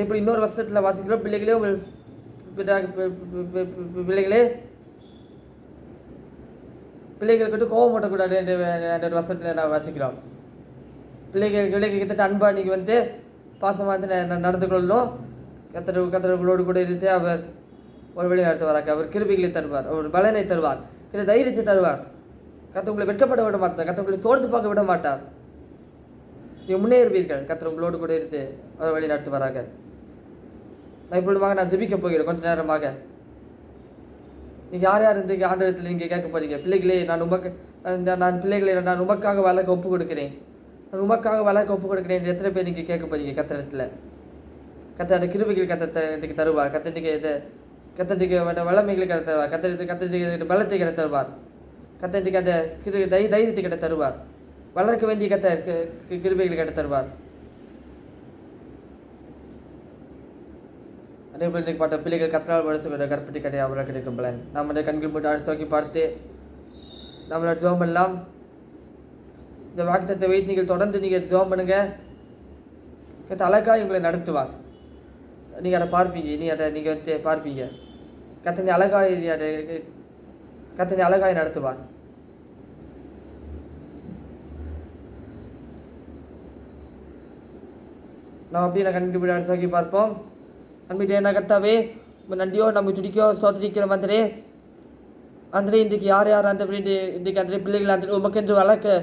இப்படி இன்னொரு வருஷத்தில் வாசிக்கிறோம், பிள்ளைகளே உங்கள் பிள்ளைகளுக்கிட்ட கோபம் ஓட்டக்கூடாது என்ற ஒரு வருஷத்தில் நான் வாசிக்கிறோம். பிள்ளைகிட்ட அன்பாக நீங்கள் பாசமாக நடந்து கொள்ளணும். கர்த்தர்களோடு கூட இருந்து அவர் ஒரு வழி நடத்துவாராக. அவர் கிருபைகளை தருவார், அவர் பலனை தருவார், தைரியத்தை தருவார். கர்த்தர் உங்களை வெட்கப்பட விட மாட்டார், கர்த்தர் உங்களை சோர்ந்து பார்க்க விட மாட்டார். நீங்கள் முன்னேறுவீர்கள். கர்த்தர் உங்களோடு கூட இருந்து அவர் வழி நடத்துவாராக. நான் இப்பொழுதுமாக நான் ஜெபிக்க போகிறேன் கொஞ்ச நேரமாக. நீங்கள் யார் யார் இன்றைக்கு ஆண்டவரத்தில் நீங்கள் கேட்க போகிறீங்க? பிள்ளைகளே, நான் பிள்ளைகளை நான் உமக்காக வளர்க்க ஒப்பு கொடுக்கிறேன், நான் உமக்காக வளர்க்க ஒப்பு கொடுக்கிறேன். எத்தனை பேர் நீங்கள் கேட்க போகிறீங்க கத்திரத்தில்? கத்த அந்த கிருபைகள் இன்றைக்கு தருவார். கத்தண்டிக்கு வல்லமைகளை தருவார். கத்தண்டிக்கு பலத்தை தருவார். கத்தண்டிக்கு அந்த தைரியத்தை தருவார். வளர்க்க வேண்டிய கிருபைகளை தருவார். அதே போல் இன்றைக்கு பார்த்த பிள்ளைகள் கத்தரால் வளர்ச்சி கற்பட்டி கடை அவரால் கிடைக்கும் பலன். நம்முடைய கண்கள் மட்டும் அடுத்து பார்த்து நம்மளோட ஜோம் எல்லாம் இந்த வாக்குத்தத்தை வைத்து நீங்கள் தொடர்ந்து நீங்கள் ஜோம் பண்ணுங்க. அழகாக உங்களை நடத்துவார். நீங்கள் அதை பார்ப்பீங்க. நீங்கள் பார்ப்பீங்க. கத்தனை அழகாய் நடத்துவார். நாம் அப்படியே கண்டுபிடி அடுத்து பார்ப்போம். அன்பிட்டே கத்தாவே நன்றியோ நம்ம துடிக்கோ சோதரிக்கிற மாதிரி இன்றைக்கு யார் யார் இன்றைக்கு அந்த பிள்ளைகள் அந்த உமக்கென்று வளர்க்க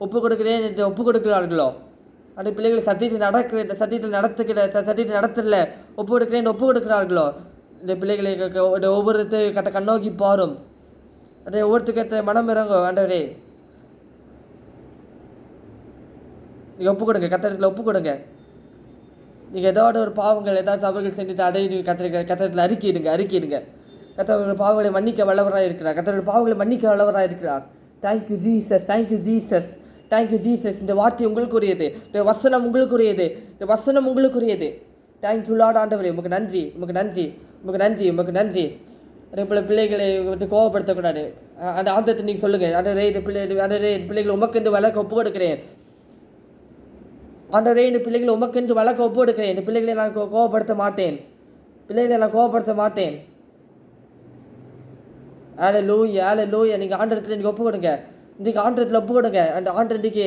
ஒப்பு கொடுக்கிறேன் என்று ஒப்பு கொடுக்கிறார்களோ, அந்த பிள்ளைகள் சத்தியத்தில் நடத்தல ஒப்பு கொடுக்கிறேன் ஒப்பு கொடுக்கிறார்களோ, இந்த பிள்ளைகளை ஒவ்வொருத்தர் கண்ணோக்கி பாரும். அதை ஒவ்வொருத்தருக்கேற்ற மனம் இறங்கும். ஆண்டவரே, நீங்கள் ஒப்பு கொடுங்க. கத்திரத்தில் ஒப்பு கொடுங்க. நீங்கள் ஏதாவது ஒரு பாவங்கள் ஏதாவது தவறுகள் செஞ்சு அதை கத்திரத்தில் அறிக்கையிடுங்க. கத்தவர்கள் பாவங்களை மன்னிக்க வல்லவராக இருக்கிறார். கத்தவர்கள் பாவங்களை மன்னிக்க வல்லவராக இருக்கிறார். Thank you Jesus, thank you Jesus, thank you Jesus. இந்த வார்த்தை உங்களுக்குரியது, இந்த வசனம் உங்களுக்குரியது, இந்த வசனம் உங்களுக்குரியது. Thank you Lord. ஆண்டவரே, உமக்கு நன்றி, உமக்கு நன்றி, உமக்கு நன்றி, உமக்கு நன்றி. அதே போல் பிள்ளைகளை வந்து கோவப்படுத்தக்கூடாது. அந்த ஆந்தத்தை நீங்கள் சொல்லுங்கள். ஆண்டவரே, இந்த பிள்ளைகளை உமக்கு இந்த வழக்கு ஒப்பு கொடுக்கிறேன். ஆண்டவரே, இந்த பிள்ளைகளை உமக்கென்று வழக்க ஒப்பு எடுக்கிறேன். இந்த பிள்ளைகளை நான் கோவப்படுத்த மாட்டேன். ஹல்லேலூயா, ஹல்லேலூயா. நீங்கள் ஆண்டவரத்தில் நீங்கள் ஒப்பு கொடுங்க. இன்றைக்கு ஆண்டவரத்தில் ஒப்பு கொடுங்க. அந்த ஆண்டவர் இன்றைக்கு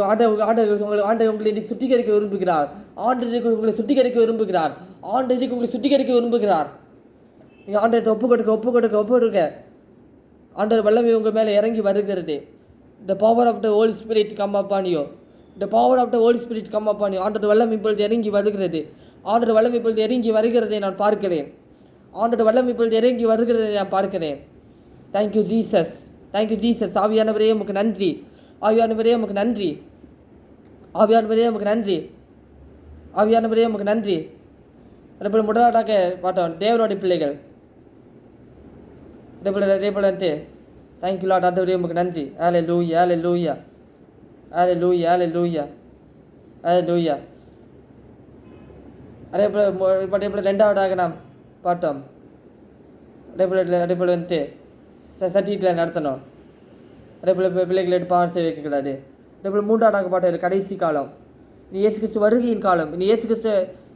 ஆண்டவர் உங்களை இன்றைக்கி சுத்திகரிக்க விரும்புகிறார். ஆண்டவர் உங்களை சுத்திகரிக்க விரும்புகிறார். நீங்கள் ஆண்டவரத்தை ஒப்பு கொடுக்க ஆண்டவர் வல்லமை உங்கள் மேலே இறங்கி வருகிறது. The power of the Holy Spirit come upon you. The power of the Holy Spirit come upon you. ஆண்டவர் வல்லமை இப்பொழுது இறங்கி வருகிறதை நான் பார்க்கிறேன். Thank you Jesus, thank you Jesus. ஆவியானவரே, உமக்கு நன்றி. ஆவியானவரே, உமக்கு நன்றி. அதேபோல் முதலாவதாக பார்த்தோம் தேவனுடைய பிள்ளைகள். அதேபோல் வந்து தேங்க்யூ லார்ட். ஆண்டவரே, உமக்கு நன்றி. ஹல்லேலூயா, ஹல்லேலூயா, ஹல்லேலூயா, ஹல்லேலூயா, ஹல்லேலூயா. அதேபோல் ரெண்டாவதாக நாம் பார்த்தோம். அதேபோல் வந்து சர்டிஃபிகேட்டில் நடத்தணும். அதேபோல் பிள்ளைகளை பாவம் செய்ய வைக்கக்கூடாது. அதேபோல் மூன்றாவதாக பார்த்தோம் கடைசி காலம். நீ இயேசு கிறிஸ்து வருகையின் காலம். நீ இயேசு கிறிஸ்து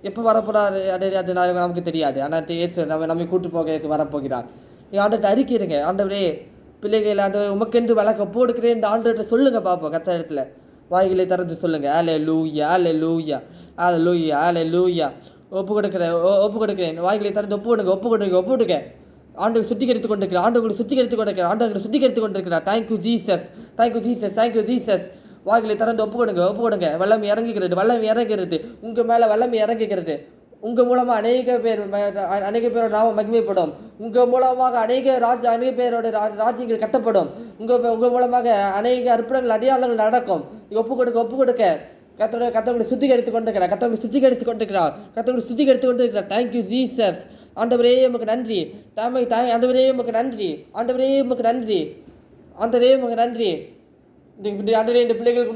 எப்போ வரப்போகிறார் அது நமக்கு தெரியாது. ஆனால் இயேசு நம்மை கூட்டு போக இயேசு வரப்போகிறார். நீ ஆண்டவர்கிட்ட அறிக்கையிடுங்க. ஆண்டவரே, பிள்ளைகள் ஆண்டவர் உமக்கென்று வழக்க போடுக்கிறேன் ஆண்டவர்கிட்ட சொல்லுங்கள். பார்ப்போம் கத்த இடத்துல வாய்களை திறந்து சொல்லுங்கள். ஹல்லேலூயா, ஹல்லேலூயா, ஹல்லேலூயா, ஹல்லேலூயா. ஒப்பு கொடுக்கிறேன். வாய்களை திறந்து ஒப்பு கொடுங்க. ஆண்டவர் சுத்திகரித்து கொண்டிருக்கிறார். Thank you Jesus, thank you Jesus, thank you Jesus. வாய்களை திறந்து ஒப்பு கொடுங்க. வல்லமை இறங்குகிறது. உங்கள் மேலே வல்லமை இறங்குகிறது. உங்கள் மூலமாக அநேக பேரோட நாமம் மகிமைப்படும். உங்கள் மூலமாக அநேக பேரோட ராஜ்யங்கள் கட்டப்படும். உங்கள் மூலமாக அநேக அற்புதங்கள் அடையாளங்கள் நடக்கும். ஒப்பு கொடுக்க கர்த்தரை சுத்திகரித்து கொண்டிருக்கிறார். Thank you Jesus. ஆண்டவரே, உமக்கு நன்றி. ஆண்டவரே, உமக்கு நன்றி. ஆண்டவரே, இந்த பிள்ளைகளுக்கு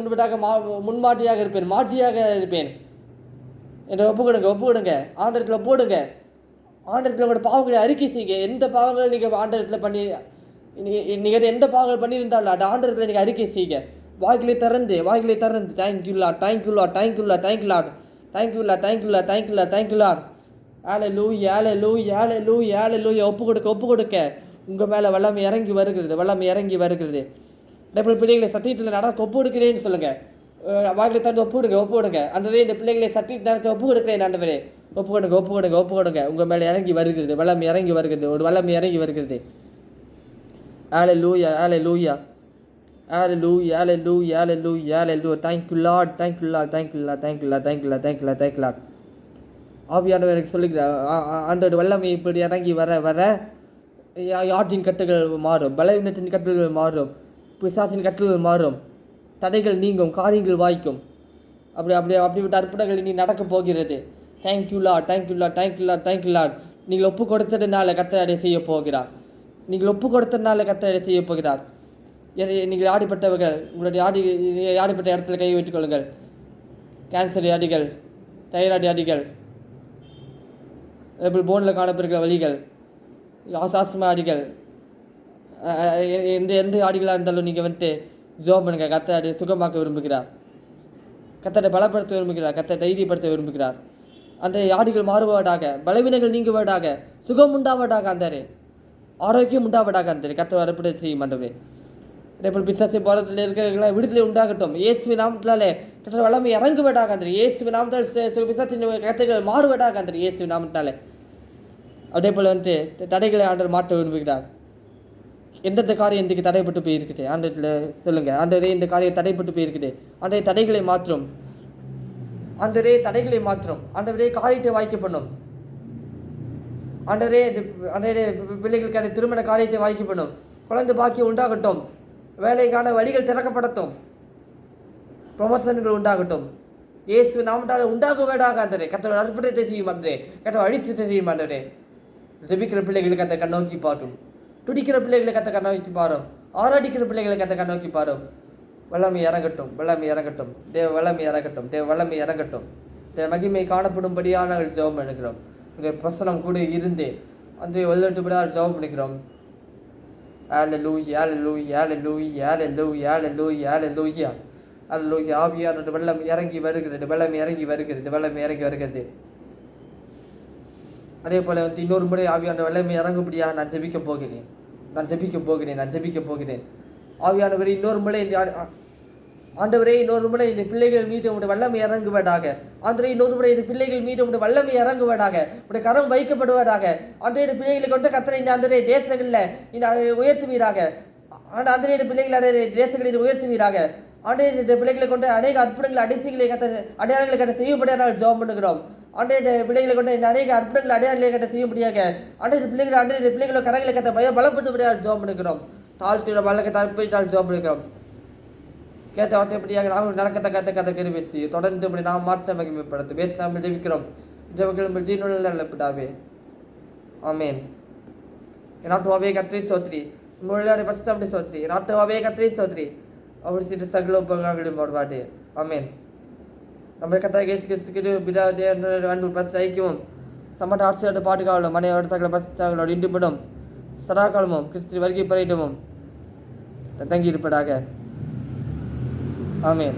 முன்மாட்டியாக இருப்பேன். என்னை ஒப்பு கொடுங்க. ஆண்டவரத்தில் போடுங்க. ஆண்டவரத்தில் உங்களோட பாவங்களை அறிக்கை செய்யுங்க. எந்த பாவங்களை நீங்கள் ஆண்டவரத்தில் நீங்கள் எந்த பாவங்கள் பண்ணியிருந்தாலும் அந்த ஆண்டவரத்தில் நீங்கள் அறிக்கை செய்யுங்க. வாய்களை திறந்து தேங்க்யூ லார்ட். ஹல்லேலூயா, ஹல்லேலூயா, ஹல்லேலூயா, ஹல்லேலூயா. ஒப்பு கொடுக்க உங்கள் மேலே வல்லமை இறங்கி வருகிறது. அதேபோல் பிள்ளைகளை சத்தியத்தில் நடக்க ஒப்பு கொடுக்கிறேன்னு சொல்லுங்கள். வாய்களை திறந்து ஒப்பு கொடுங்க. அந்த இந்த பிள்ளைகளை சத்தியத்தை நடத்த ஒப்பு கொடுக்கிறேன். ஆண்டவரே, ஒப்பு கொடுங்க. உங்கள் மேலே இறங்கி வருகிறது. வல்லமை இறங்கி வருகிறது. ஹல்லேலூயா, ஹல்லேலூயா, ஹல்லேலூயா, ஹல்லேலூயா, ஹல்லேலூயா, ஹல்லேலூயா. Thank you Lord. ஆவியானவர் எனக்கு சொல்லுகிறார். ஆண்டவர் வல்லமை இப்படி இறங்கி வர யாற்றின் கட்டுகள் மாறும், பலவீனத்தின் கட்டுகள் மாறும், பிசாசின் கட்டுகள் மாறும், தடைகள் நீங்கும், காரியங்கள் வாய்க்கும். அப்படிப்பட்ட அற்புதங்கள் நீ நடக்கப் போகிறது. Thank you Lord, thank you Lord, thank you Lord, thank you Lord. நீங்கள் ஒப்பு கொடுத்ததுனால கர்த்தர் அதை செய்ய போகிறார். நீங்கள் ஒப்பு கொடுத்ததுனால கர்த்தர் அதை செய்ய போகிறார். நீங்கள் ஆடிப்பட்டவர்கள் உங்களுடைய ஆடிப்பட்ட இடத்துல கை வைத்துக் கொள்ளுங்கள். கேன்சர் வியாதிகள், தைராய்டு வியாதிகள், போனில் காணப்படுகிற வலிகள், ஆஸ்மா வியாதிகள், எந்த வியாதிகளாக இருந்தாலும் நீங்கள் வந்துட்டு ஜோம் பண்ணுங்க. கர்த்தரை சுகமாக்க விரும்புகிறார், கர்த்தரை பலப்படுத்த விரும்புகிறார், கர்த்தரை தைரியப்படுத்த விரும்புகிறார். அந்த வியாதிகள் மாறுவதாக, பலவீனங்கள் நீங்குவதாக, சுகம் உண்டாவதாக, அந்த ஆரோக்கியம் உண்டாவதாக, அந்த கர்த்தர் அற்புதத்தை செய்யும் ஆண்டவரே. அதேபோல் பிசாசு போராட்டத்தில் இருக்கிறவங்கள விடுதலை உண்டாகட்டும். இயேசுவின் நாமத்தினாலே கர்த்தர் வல்லமை இறங்குவதாக, அந்த இயேசுவின் நாமத்தால் பிசாசின் கர்த்தர்கள் மாறுவதாக, அந்த இயேசுவின் நாமத்தினாலே. அதே போல் தடைகளை ஆண்டவர் மாற்ற விரும்புகிறார். எந்தெந்த காரியம் இன்றைக்கு தடைப்பட்டு போயிருக்குது ஆண்டவத்தில் சொல்லுங்கள். ஆண்டவரே இந்த காரியம் தடைப்பட்டு போயிருக்குது, ஆண்டவரே தடைகளை மாற்றும், ஆண்டவரே தடைகளை மாற்றும், ஆண்டவரே காரியத்தை வாய்க்க பண்ணும், ஆண்டவரே பிள்ளைகளுக்கான திருமண காரியத்தை வாய்க்க பண்ணும், குழந்தை பாக்கியம் உண்டாகட்டும், வேலைக்கான வழிகள் திறக்கப்படட்டும், ப்ரொமோஷன்கள் உண்டாகட்டும். இயேசு நாமத்தால் உண்டாகுவதாக, ஆண்டவரே கர்த்தர் அற்புதத்தை செய்யும், ஆண்டவரே கர்த்தர் அழித்தத்தை செய்யும், ஆண்டவரே. ஜெபிக்கிற பிள்ளைகளுக்கு அந்த கண்ணோக்கி பாரும், துடிக்கிற பிள்ளைகளை கத்த கண்ணோக்கி பாரும், ஆராடிக்கிற பிள்ளைகளை கத்த கண்ணோக்கி பாரும். வல்லமை இறங்கட்டும், வல்லமை இறங்கட்டும், தேவ வல்லமை இறங்கட்டும், தேவ வல்லமை இறங்கட்டும். தேவ மகிமை காணப்படும்படியாக நாங்கள் ஜெபம் பண்ணிக்கிறோம். இந்த பிரசனம் கூட இருந்து அந்த வெள்ளட்டுப்படியாக ஜெபம் பண்ணிக்கிறோம். ஹல்லேலூயா, ஹல்லேலூயா, ஹல்லேலூயா, ஹல்லேலூயா, ஹல்லேலூயா, ஹல்லேலூயா, ஹல்லேலூயா. ஆவியானவர் வெள்ளம் இறங்கி வருகிறது, வெள்ளம் இறங்கி வருகிறது, வெள்ளம் இறங்கி வருகிறது. அதே போல் இன்னொரு முறை ஆவியான வல்லமை இறங்கும்படியாக நான் ஜெபிக்க போகிறேன், நான் ஜெபிக்க போகிறேன், நான் ஜெபிக்க போகிறேன். ஆவியானவரே இன்னொரு முறை ஆண்டவரே இன்னொரு முறை இந்த பிள்ளைகள் மீது உங்களுடைய வல்லமை இறங்குவதாக. ஆண்டவரே இன்னொரு முறை இந்த பிள்ளைகள் மீது உங்களுடைய வல்லமை இறங்குவதாக, உங்களுடைய கரம் வைக்கப்படுவதாக. ஆண்டவரே பிள்ளைகளை கொண்டு கர்த்தரை இந்த ஆண்டவரே தேசங்களில் இந்த உயர்த்துவீராக. ஆண்டவரே பிள்ளைகளை தேசங்களில் உயர்த்துவீராக. ஆண்டவரே இந்த பிள்ளைகளை கொண்டு அநேக அற்புதங்களை அதிசயங்களை அடையாளங்களை கட்ட செய்யப்படியாக நாங்கள் ஜெபம் பண்ணுகிறோம். ஆண்டவரே பிள்ளைகளை கொண்டு இந்த அநேக அற்புதங்களை அடையாளங்களை கட்ட செய்யும்படியாக ஆண்டவரே பிள்ளைகளை கரங்களை கட்ட பலப்படுத்தபடியாக ஜெபம் பண்ணுகிறோம். தாழ்த்தியோட வல்லத்தை தற்போது ஜெபம் பண்ணுகிறோம். கேட்ட வார்த்தைப்படியாக நாங்கள் நடக்கத்த கதை கருவேசி தொடர்ந்து இப்படி நாம் மாற்ற மகிமைப்படுத்தும் பேசி நாங்கள் ஜெபிக்கிறோம். ஜெபக்கிழமை ஜீனுள்ள நல்ல ஆமேன். நாட்டுவாவே கத்திரி சோத்ரி உங்களுடைய பரிசுத்தம் சோத்ரி நாட்டுவாவே கத்திரி சோத்ரி அவர் சிறு சகல உபகாரங்களும் வருவாடு. ஆமேன். நம்ம கத்தா கேஸ் கிறிஸ்துக்கு பிதாதே அன்பு பரிசு ஐக்கியமும் சமட்ட ஆட்சியோட பாட்டுக்காவலும் மனையோட சகல பரிசுத்தாங்களோடு இண்டுபடும் சதாகாலமும் கிறிஸ்து வருகை பரையிடமும் தங்கி இருப்பதாக. ஆமேன்.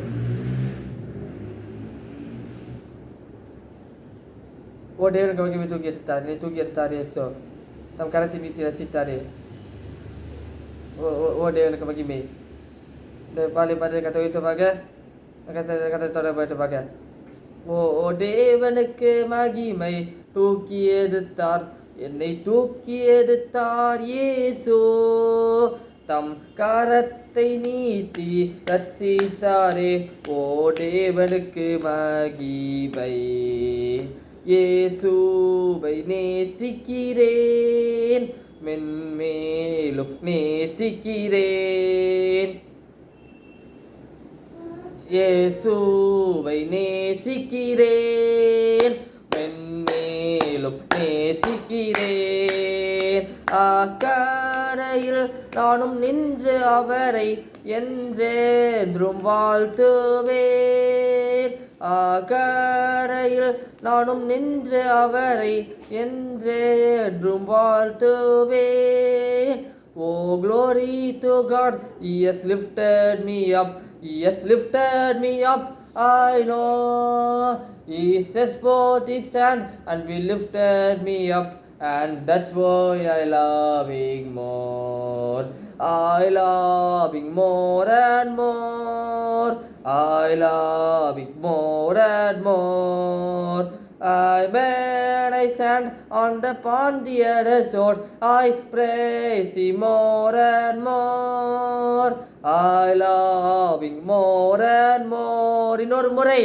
ஓ தேவனுக்கு மகிமை தூக்கி எடுத்தார், நீ தூக்கி எடுத்தார் இயேசு தம் கரத்தை வீட்டி ரசித்தாரே. ஓ தேவனுக்கு மகிமை. இந்த பாலை பாட்டு கதை வைத்தமாக கதை தொடர்பாக ஓ தேவனுக்கு மகிமை தூக்கி எடுத்தார், என்னை தூக்கி எடுத்தார் இயேசு தம் கரத்தை நீட்டி ரட்சித்தாரே. ஓ தேவனுக்கு மகிமை. இயேசுவை நேசிக்கிறேன், மென்மேலும் நேசிக்கிறேன். இயேசுவை நேசிக்கிறேன், மென்மேலும் நேசிக்கிறேன். அக்கரையில் நானும் நின்று அவரை என்றென்றும் வாழ்த்துவேன். அக்கரையில் நானும் நின்று அவரை என்றென்றும் வாழ்த்துவேன். Oh, glory to God, He has lifted me up, He has lifted me up. I know He says both His stand and we lifted me up, and that's why I love Him more. I love Him more and more. I love Him more and more. When I stand on the other sword, I praise Him more and more. I love Him more and more. இன்னொரு முறை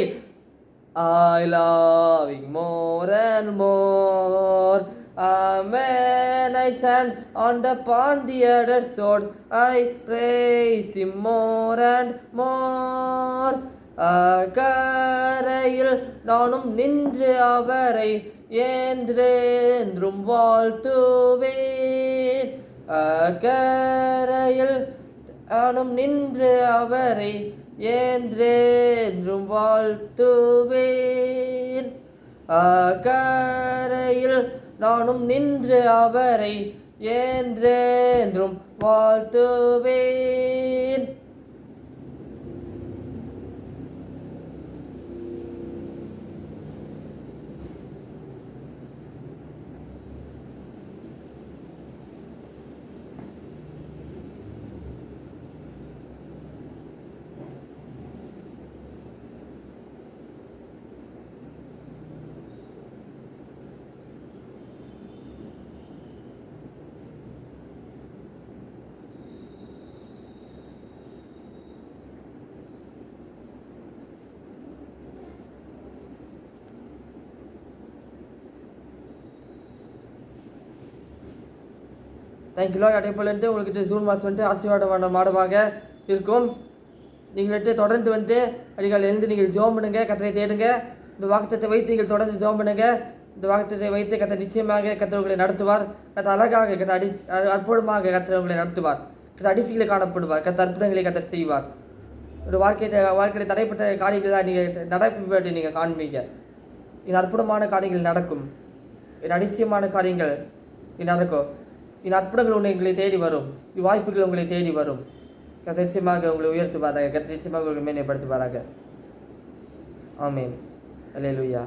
I love Him more and more. When I stand upon the other sword, I praise him more and more. கரையில் நானும் நின்று அவரை என்றென்றும் வாழ்த்துவேன். கரையில் நானும் நின்று அவரை என்றென்றும் வாழ்த்துவேன். கரையில் நானும் நின்று அவரை என்றென்றும் வாழ்த்துவேன். Thank you Lord. அதே போல் வந்துட்டு உங்கள்கிட்ட ஜூன் மாதம் வந்துட்டு ஆசீர்வாதமான மாதமாக இருக்கும். நீங்கள் வந்துட்டு தொடர்ந்து வந்து அதிகாலை எழுந்து நீங்கள் ஜெபம் பண்ணுங்க, கர்த்தரை தேடுங்க. இந்த வாக்குத்தத்தை வைத்து நீங்கள் தொடர்ந்து ஜெபம் பண்ணுங்க. இந்த வாக்குத்தத்தை வைத்து கர்த்தர் நிச்சயமாக கர்த்தர் உங்களை நடத்துவார். கர்த்தர் அழகாக அற்புதமாக கர்த்தர் உங்களை நடத்துவார். கர்த்தர் அதிசயங்களை காணப்படுவார். கர்த்தர் அற்புதங்களை கர்த்தர் செய்வார். ஒரு வாழ்க்கையில் தடைப்பட்ட காரியங்களாக நீங்கள் நடப்பதை நீங்கள் காண்பீங்க. இந்த அற்புதமான காரியங்கள் நடக்கும். இந்த அதிசயமான காரியங்கள் நடக்கும். இந்த அற்புதங்கள் உங்களை தேடி வரும். வாய்ப்புகள் உங்களை தேடி வரும். கர்த்தர் நிச்சயமாக உங்களை உயர்த்துவாராக. கர்த்தர் நிச்சயமாக உங்களை மேன்மைப்படுத்துவாராக. ஆமென். அல்லேலூயா.